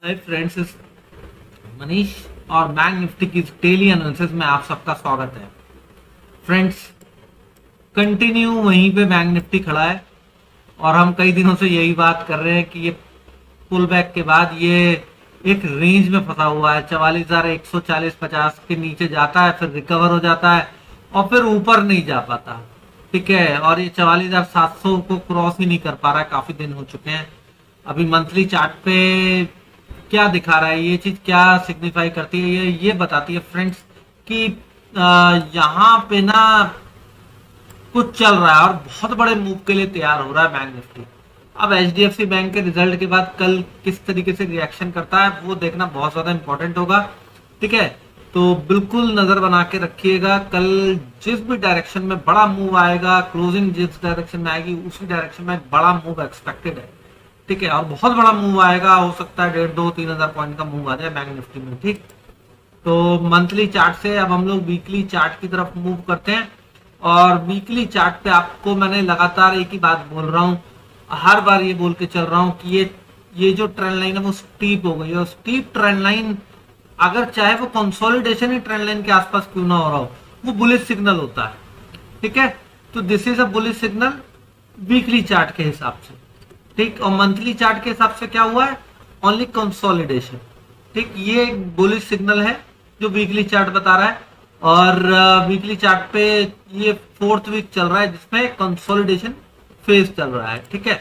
Hi friends, इस मनीष और bank Nifty की डेली एनालिसिस में आप सबका स्वागत है। फ्रेंड्स, कंटिन्यू वहीं पे बैंक निफ्टी खड़ा है और हम कई दिनों से यही बात कर रहे हैं कि ये पुल बैक के बाद ये एक रेंज में फंसा हुआ है। 44,140-50 के नीचे जाता है, फिर रिकवर हो जाता है और फिर ऊपर नहीं जा पाता। ठीक है, और ये 44,700 को क्रॉस ही नहीं कर पा रहा है, काफी दिन हो चुके हैं। अभी मंथली चार्ट पे क्या दिखा रहा है, ये चीज क्या सिग्निफाई करती है, ये बताती है फ्रेंड्स कि यहाँ पे ना कुछ चल रहा है और बहुत बड़े मूव के लिए तैयार हो रहा है बैंक निफ्टी। अब एचडीएफसी बैंक के रिजल्ट के बाद कल किस तरीके से रिएक्शन करता है वो देखना बहुत ज्यादा इंपॉर्टेंट होगा। ठीक है, तो बिल्कुल नजर बना के रखिएगा। कल जिस भी डायरेक्शन में बड़ा मूव आएगा, क्लोजिंग जिस डायरेक्शन में आएगी उसी डायरेक्शन में बड़ा मूव एक्सपेक्टेड है। ठीक है, और बहुत बड़ा मूव आएगा, हो सकता है 1,500-3,000 पॉइंट का मूव आ जाए बैंक निफ्टी में। ठीक, तो मंथली चार्ट से अब हम लोग वीकली चार्ट की तरफ मूव करते हैं। और वीकली चार्ट पे आपको मैंने लगातार एक ही बात बोल रहा हूँ, हर बार ये बोल के चल रहा हूँ कि ये जो ट्रेंड लाइन है वो स्टीप हो गई है। और स्टीप ट्रेंड लाइन, अगर चाहे वो कंसोलिडेशन ही ट्रेंड लाइन के आसपास क्यों ना हो रहा हो, वो बुलिश सिग्नल होता है। ठीक है, तो this is a bullish signal weekly chart के हिसाब से। ठीक, और मंथली चार्ट के हिसाब से क्या हुआ है, ओनली कंसोलिडेशन। ठीक, ये एक बुलिश सिग्नल है जो वीकली चार्ट बता रहा है। और वीकली चार्ट पे ये 4th वीक चल रहा है जिसमें कंसोलिडेशन फेज चल रहा है। ठीक है,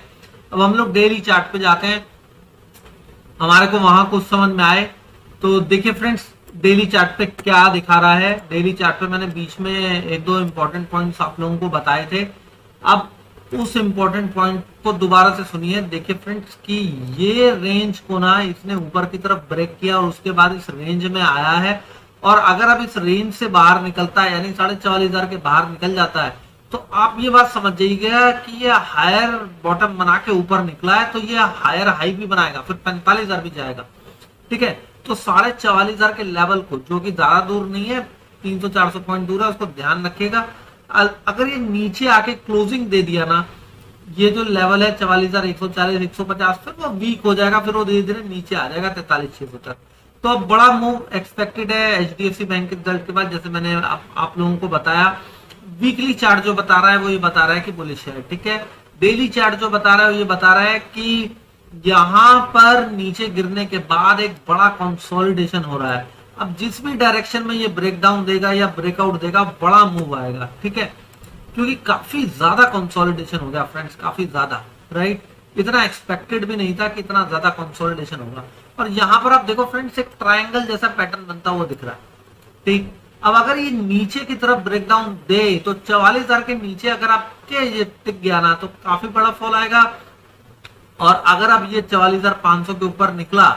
अब हम लोग डेली चार्ट पे जाते हैं, हमारे को वहां कुछ समझ में आए। तो देखिए फ्रेंड्स, डेली चार्ट पे क्या दिखा रहा है। डेली चार्ट पे मैंने बीच में एक दो इंपॉर्टेंट पॉइंट्स आप लोगों को बताए थे। अब उस इंपॉर्टेंट पॉइंट को दोबारा से सुनिए। देखिए फ्रेंड्स कि ये रेंज को ना इसने ऊपर की तरफ ब्रेक किया और उसके बाद इस रेंज में आया है। और अगर अब इस रेंज से बाहर निकलता है, यानी 44,500 के बाहर निकल जाता है, तो आप ये बात समझ जाइएगा कि ये हायर बॉटम बना के ऊपर निकला है, तो ये हायर हाई भी बनाएगा, फिर 45,000 भी जाएगा। ठीक है, तो 44,500 के लेवल को, जो कि ज्यादा दूर नहीं है, 300-400 पॉइंट दूर है, उसको ध्यान रखिएगा। अगर ये नीचे आके क्लोजिंग दे दिया ना, ये जो लेवल है 44,140-150, फिर वो वीक हो जाएगा, फिर वो धीरे धीरे नीचे आ जाएगा 43,600 तक। तो अब बड़ा मूव एक्सपेक्टेड है एचडीएफसी बैंक के रिजल्ट के बाद, जैसे मैंने आप लोगों को बताया। वीकली चार्ट जो बता रहा है वो ये बता रहा है कि बुलिश है। ठीक है, डेली चार्ट जो बता रहा है वो ये बता रहा है कि यहां पर नीचे गिरने के बाद एक बड़ा कंसोलिडेशन हो रहा है। अब जिस भी डायरेक्शन में ये ब्रेकडाउन देगा या ब्रेकआउट देगा, बड़ा मूव आएगा। ठीक है, क्योंकि काफी ज्यादा कंसोलिडेशन हो गया फ्रेंड्स, काफी ज्यादा, राइट। इतना एक्सपेक्टेड भी नहीं था कि इतना ज्यादा कंसोलिडेशन होगा। और यहाँ पर आप देखो फ्रेंड्स, एक ट्रायंगल जैसा पैटर्न बनता हुआ दिख रहा है। ठीक, अब अगर ये नीचे की तरफ ब्रेकडाउन दे तो 44,000 के नीचे अगर आपके ये टिक गया ना, तो काफी बड़ा फॉल आएगा। और अगर अब ये 44,500 के ऊपर निकला,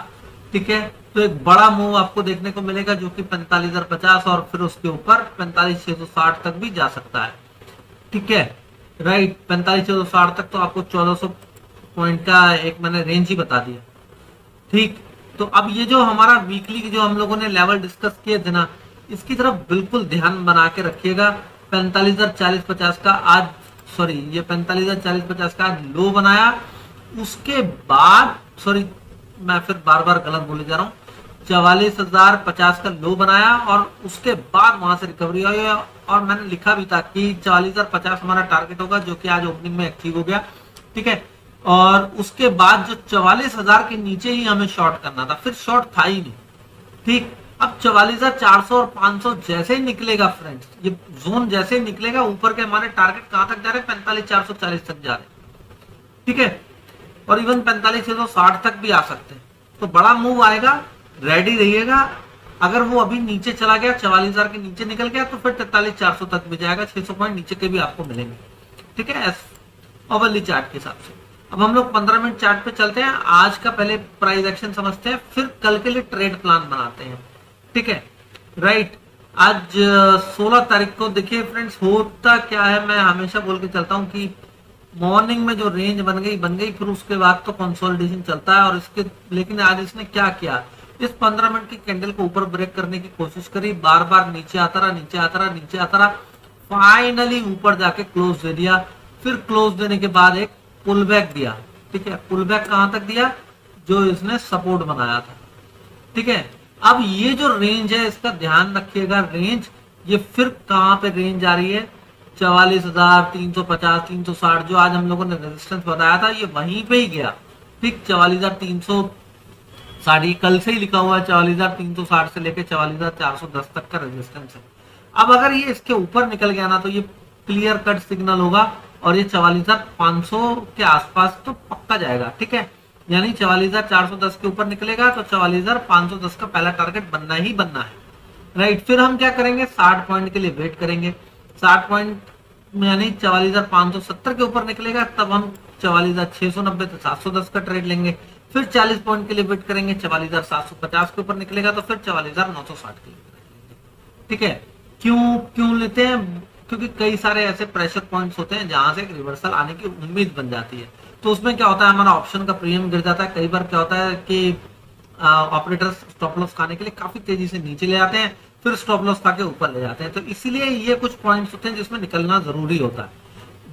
ठीक है, तो एक बड़ा मूव आपको देखने को मिलेगा जो कि 45,050 और फिर उसके ऊपर 45,660 तक भी जा सकता है। ठीक है, राइट, 45,660 तक तो आपको 1,400 पॉइंट का एक मैंने रेंज ही बता दिया। ठीक, तो अब ये जो हमारा वीकली जो हम लोगों ने लेवल डिस्कस किए थे ना, इसकी तरफ बिल्कुल ध्यान बना के रखिएगा। 45,040-50 का आज, सॉरी, ये 45,040-50 का आज लो बनाया। उसके बाद, सॉरी मैं फिर बार बार गलत बोले जा रहा हूँ, 44,050 का लो बनाया और उसके बाद वहां से रिकवरी आई। और मैंने लिखा भी था कि 44,050 हमारा टारगेट होगा, जो कि आज ओपनिंग में अचीव हो गया। ठीक है, और उसके बाद जो 44,000 के नीचे ही हमें शॉर्ट करना था, फिर शॉर्ट था ही नहीं। ठीक, अब 44,400 और 500 जैसे ही निकलेगा फ्रेंड्स, ये जोन जैसे ही निकलेगा, ऊपर के हमारे टारगेट कहां तक जा रहे हैं, 45,440 तक जा रहे हैं। ठीक है, और इवन 45,660 तक भी आ सकते हैं। तो बड़ा मूव आएगा, रेडी रहिएगा। अगर वो अभी नीचे चला गया, 44,000 के नीचे निकल गया, तो फिर 43,400 तक भी जाएगा, 600 पॉइंट नीचे के भी आपको मिलेंगे। ठीक है, ओवरली चार्ट के हिसाब से। अब हम लोग 15 मिनट चार्ट पे चलते हैं। आज का पहले प्राइस एक्शन समझते हैं, फिर कल के लिए ट्रेड प्लान बनाते हैं। ठीक है, राइट। आज 16 तारीख को देखिए फ्रेंड्स, होता क्या है, मैं हमेशा बोल के चलता हूं कि मॉर्निंग में जो रेंज बन गई, फिर उसके बाद तो कंसोलिडेशन चलता है। और इसके, लेकिन आज इसने क्या किया, इस 15 मिनट की कैंडल को ऊपर ब्रेक करने की कोशिश करी, बार बार नीचे आता रहा, नीचे आता रहा, नीचे आता रहा, फाइनली ऊपर जाके क्लोज दे दिया। फिर क्लोज देने के बाद एक पुल बैक दिया। ठीक है, पुल बैक कहां तक दिया, जो इसने सपोर्ट बनाया था। ठीक है, अब ये जो रेंज है इसका ध्यान रखिएगा, रेंज ये फिर कहां पे रेंज आ रही है, 44,350 360, जो आज हम लोगों ने रेजिस्टेंस बताया था ये वहीं पे ही गया। ठीक, 44,360 कल से ही लिखा हुआ है, 44,360 से लेके 44,410 तक का रेजिस्टेंस है। अब अगर ये इसके ऊपर निकल गया ना तो ये क्लियर कट सिग्नल होगा और ये 44,500 के आसपास तो पक्का जाएगा। ठीक है, यानी 44,410 के ऊपर निकलेगा तो 44,510 का पहला टारगेट बनना ही बनना है। राइट, फिर हम क्या करेंगे, 60 पॉइंट के लिए वेट करेंगे। 60 पॉइंट यानी 44,570 के ऊपर निकलेगा तब हम 44,690 तो 710 का ट्रेड लेंगे। फिर 40 पॉइंट के लिए वेट करेंगे, 44,750 के ऊपर निकलेगा तो फिर 44,960 के लिए। ठीक है, क्यों क्यों लेते हैं, क्योंकि कई सारे ऐसे प्रेशर पॉइंट्स होते हैं जहां से एक रिवर्सल आने की उम्मीद बन जाती है। तो उसमें क्या होता है, हमारा ऑप्शन का प्रीमियम गिर जाता है। कई बार क्या होता है कि ऑपरेटर्स स्टॉप लॉस खाने के लिए काफी तेजी से नीचे ले आते हैं, फिर स्टॉप लॉस खा के ऊपर ले जाते हैं। तो इसीलिए ये कुछ पॉइंट्स होते हैं जिसमें निकलना जरूरी होता है।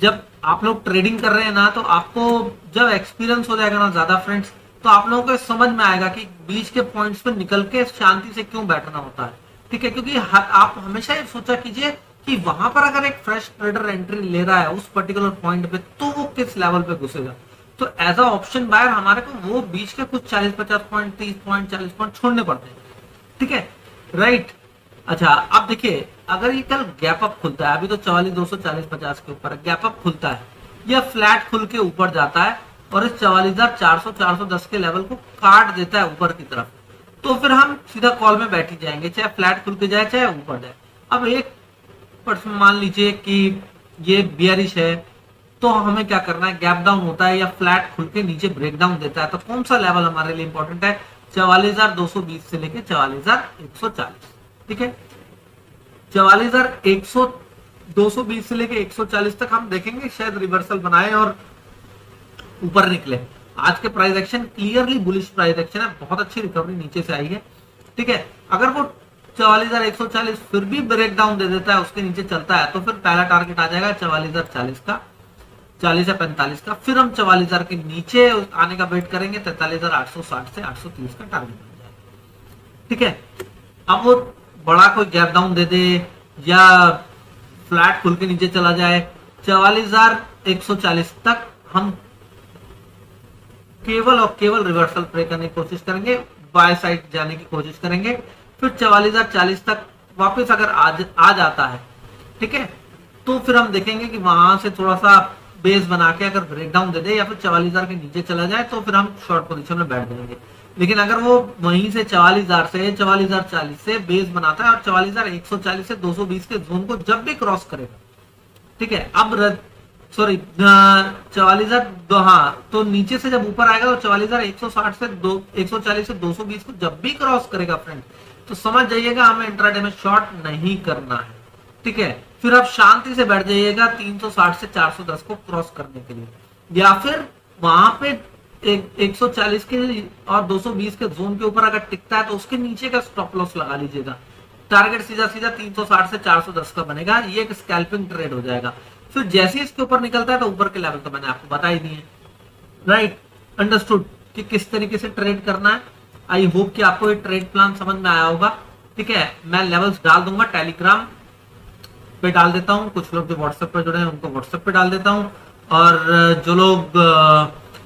जब आप लोग ट्रेडिंग कर रहे हैं ना तो आपको जब एक्सपीरियंस हो जाएगा ना ज्यादा फ्रेंड्स, तो आप लोगों को समझ में आएगा कि बीच के पॉइंट्स पे निकल के शांति से क्यों बैठना होता है। ठीक है, क्योंकि आप हमेशा ये सोचा कीजिए कि वहां पर अगर एक फ्रेश ट्रेडर एंट्री ले रहा है उस पर्टिकुलर पॉइंट पे तो वो किस लेवल पे घुसेगा। तो एज अ ऑप्शन बायर हमारे को वो बीच के कुछ 40-50 पॉइंट, 30 पॉइंट, 40 पॉइंट छोड़ने पड़ते हैं। ठीक है, राइट। अच्छा, अब देखिए अगर ये कल गैप अप खुलता है, अभी तो 44,240-50 के ऊपर गैप अप खुलता है, या फ्लैट खुल के ऊपर जाता है और इस 44,400-410 के लेवल को काट देता है ऊपर की तरफ, तो फिर हम सीधा कॉल में बैठ ही जाएंगे, चाहे फ्लैट खुल के जाए चाहे ऊपर जाए। अब एक परसेंट मान लीजिए कि ये बियरिश है, तो हमें क्या करना है, गैप डाउन होता है या फ्लैट खुल के नीचे ब्रेक डाउन देता है, तो कौन सा लेवल हमारे लिए इंपॉर्टेंट है, 44,220 से लेके 44,140। ठीक है, 44,220 से लेके 140 तक हम देखेंगे शायद रिवर्सल बनाए और ऊपर निकले। आज के price action clearly bullish price action है, बहुत अच्छी रिकवरी नीचे से आई है। ठीक है, अगर वो 44,140 फिर भी ब्रेक डाउन दे देता है, उसके नीचे चलता है, तो फिर पहला टारगेट आ जाएगा 44,040 का, 40 या 45 का। फिर हम 44,000 के नीचे आने का वेट करेंगे, 43,860 से 830 का टारगेट बन जाएगा। ठीक है, अब वो बड़ा कोई गैप डाउन दे दे या फ्लैट खुल के नीचे चला जाए, 44,140 तक हम केवल और केवल रिवर्सल प्ले करने की कोशिश करेंगे, बाय साइड जाने की कोशिश करेंगे। फिर 44,040 तक वापस अगर आ जाता है, ठीक है, तो फिर हम देखेंगे कि वहां से थोड़ा सा बेस बना के अगर ब्रेकडाउन दे दे या फिर 44,000 के नीचे चला जाए तो फिर हम शॉर्ट पोजीशन में बैठ जाएंगे। लेकिन अगर वो वहीं से 44,040 से बेस बनाता है और 44,140 से 220 के जोन को जब भी क्रॉस करेगा, ठीक है, अब 44,000, हाँ, तो नीचे से जब ऊपर आएगा तो 44,160 से 140 से 220 को जब भी क्रॉस करेगा फ्रेंड, तो समझ जाइएगा हमें इंट्राडे में शॉर्ट नहीं करना है। ठीक है, फिर आप शांति से बैठ जाइएगा 360 से 410 को क्रॉस करने के लिए, या फिर वहां पे 140 के और 220 के जोन के ऊपर अगर टिकता है तो उसके नीचे का स्टॉप लॉस लगा लीजिएगा। टारगेट सीधा सीधा 360 से 410 का बनेगा, ये एक स्कैल्पिंग ट्रेड हो जाएगा। फिर जैसे ही इसके ऊपर निकलता है तो ऊपर के लेवल तो मैंने आपको बता ही दिए। राइट, अंडरस्टूड कि किस तरीके से ट्रेड करना है। आई होप कि आपको ये ट्रेड प्लान समझ में आया होगा। ठीक है, मैं लेवल्स डाल दूंगा, टेलीग्राम पे डाल देता हूँ, कुछ लोग जो व्हाट्सएप पे जुड़े हैं उनको व्हाट्सएप पे डाल देता हूँ, और जो लोग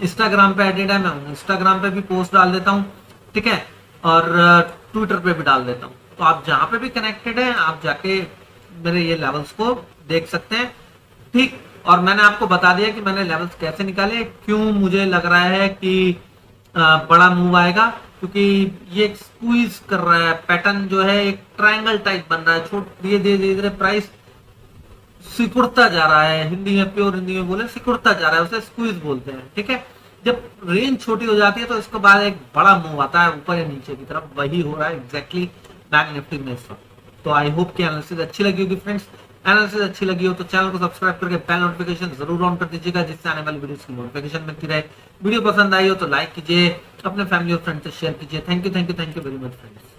इंस्टाग्राम पे एडेड है मैं इंस्टाग्राम पे भी पोस्ट डाल देता हूँ। ठीक है, और ट्विटर पे भी डाल देता हूँ, तो आप जहां पे भी कनेक्टेड हैं आप जाके मेरे ये लेवल्स को देख सकते हैं। ठीक, और मैंने आपको बता दिया कि मैंने लेवल्स कैसे निकाले, क्यों मुझे लग रहा है कि बड़ा मूव आएगा, क्योंकि ये स्क्वीज कर रहा है, पैटर्न जो है एक ट्रायंगल टाइप बन रहा है, धीरे धीरे धीरे प्राइस सिकुड़ता जा रहा है, हिंदी में प्योर हिंदी में बोले सिकुड़ता जा रहा है, उसे स्क्वीज बोलते हैं। ठीक है, जब रेंज छोटी हो जाती है तो इसके बाद एक बड़ा मूव आता है ऊपर या नीचे की तरफ, वही हो रहा है एग्जैक्टली बैंक निफ्टी में इस वक्त। तो आई होप कि एनालिसिस अच्छी लगी होगी फ्रेंड्स। एनालिसिस अच्छी लगी हो तो चैनल को सब्सक्राइब करके बेल नोटिफिकेशन जरूर ऑन कर दीजिएगा, जिससे आने वाली वीडियोस की नोटिफिकेशन मिलती रहे। वीडियो पसंद आई हो तो लाइक कीजिए, अपने फैमिली और फ्रेंड से शेयर कीजिए। Thank you very much friends.